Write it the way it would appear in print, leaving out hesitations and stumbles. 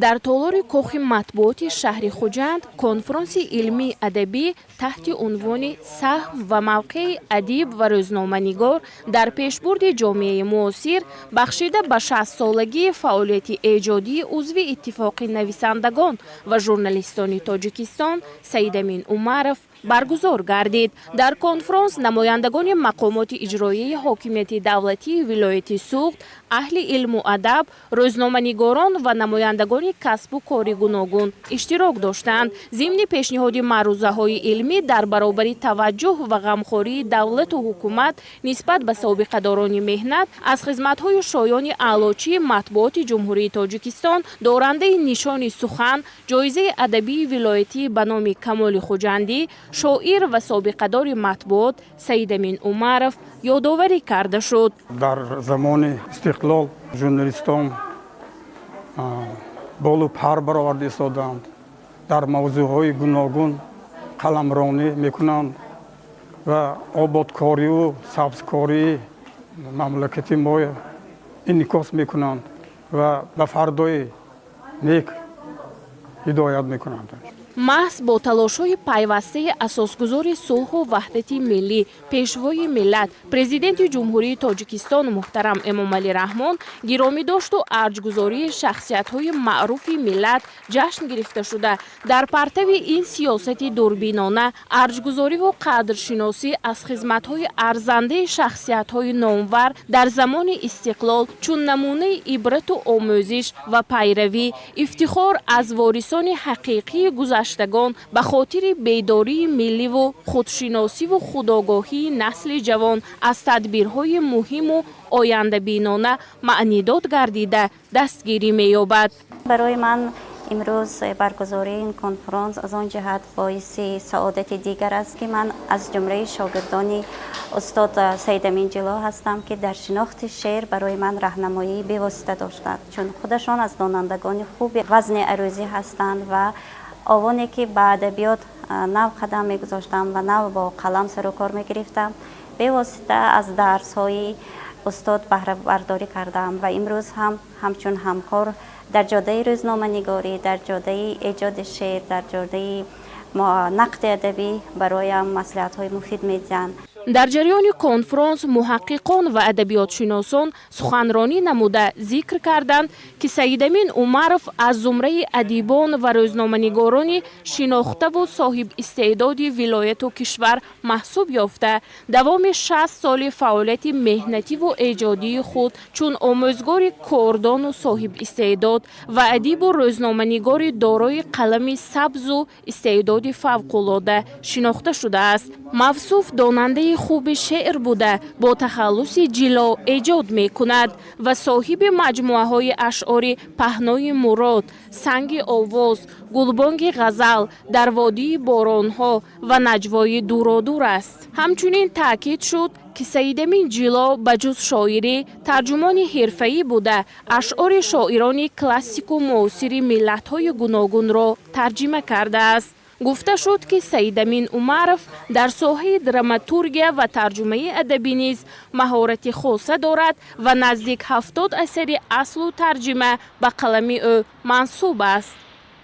در تالار کاخ مطبوعات شهر خوجند کنفرانس علمی ادبی تحت عنوان سهم و موقع ادیب و روزنامه‌نگار در پیشبرد جامعه معاصر بخشیده به 60 سالگی فعالیت ایجادی عضو اتفاق نویسندگان و ژورنالیستان تاجیکستان سید امین عمرов برگزار گردید. در کنفرانس نمایندگان مقامات اجرایی حاکمیت دولتی ولایت سوخت، اهل علم و ادب، روزنامه‌نگاران و نمایندگان کسب و کار گوناگون اشتراک داشتند. ضمن پیشنهاد معروضه‌های علمی در برابر توجه و غمخوری دولت و حکومت نسبت به سابقه‌داران مهنت از خدمت‌های شایان اعلاچی مطبوعات جمهوری تاجیکستان دارنده نشان سخن جایزه ادبی ولایتی به نام کمال خوجندی شاعر و سابقه‌دار مطبوعات سید امین عمرов یادآوری کرده شد. در زمان استقلال ژورنالیستان بالو پر برآورده ایستادند، در موضوعهای گوناگون قلمرانی میکنند و آبادکاری و سبزکاری مملکت ما انعکاس میکنند و به فردای نیک هدایت میکنند. محض با تلاش‌های پیوسته اساسگذار صلح و وحدت ملی، پیشوای ملت، پرزیدنت جمهوری تاجیکستان محترم امامعلی رحمان گرامی داشت و ارجگذاری شخصیت‌های معروف ملت جشن گرفته شده. در پرتو این سیاست دوربینانه ارجگذاری و قدرشناسی از خدمت‌های ارزنده شخصیت‌های نامور در زمان استقلال چون نمونه عبرت و آموزش و پیروی، افتخار از وارثان حقیقی گذشتگان به خاطر بیداری ملی و خودشناسی و خودآگاهی نسل جوان از تدبیرهای مهم و آینده بینانه معنیداد گردیده دستگیری می‌یابد. برای من امروز برگزاری این کنفرانس از آن جهت باعث سعادت دیگر است که من از جمله شاگردان استاد سید امین جلو هستم که در شناخت شعر برای من راهنمایی بی‌واسطه داشتند، چون خودشان از دانندگان خوب وزن عروضی هستند و آوانی که به ادبیات نو قدم میگذاشتم و نو با قلم سر و کار میگرفتم بی‌واسطه از درس های استاد بهره برداری کردم و امروز هم همچون همکار در جاده روزنامه نگاری، در جاده ایجاد شعر، در جاده نقد ادبی برایم مصلحت های مفید میدهند. در جریان کنفرانس محققان و ادبیات شناسان سخنرانی نموده ذکر کردند که سید امین عمرов از زمره ادیبان و روزنامه‌نگاران شناخته و صاحب استعداد ولایت و کشور محسوب یافته. دوام 60 سال فعالیت مهنتی و ایجادی خود چون آموزگار کاردان و صاحب استعداد و ادیب و روزنامه‌نگار دارای قلم سبز و استعداد فوق‌العاده شناخته شده است. موصوف داننده خوب شعر بوده، با تخلص جلا ایجاد می کند و صاحب مجموعه های اشعار پهنای مراد، سنگ آواز، گلبانگ غزل، در وادی بارانها و نجوای دورادور است. همچنین تاکید شد که سید امین جلا بجز شاعری ترجمان حرفه‌ای بوده، اشعار شاعران کلاسیک و معاصر ملت‌های گوناگون را ترجمه کرده است. گفته شد که سید امین عمرов در ساحه دراماتورگی و ترجمه ادبی نیز مهارت خاصه دارد و نزدیک 70 اثر اصل و ترجمه به قلم او منسوب است.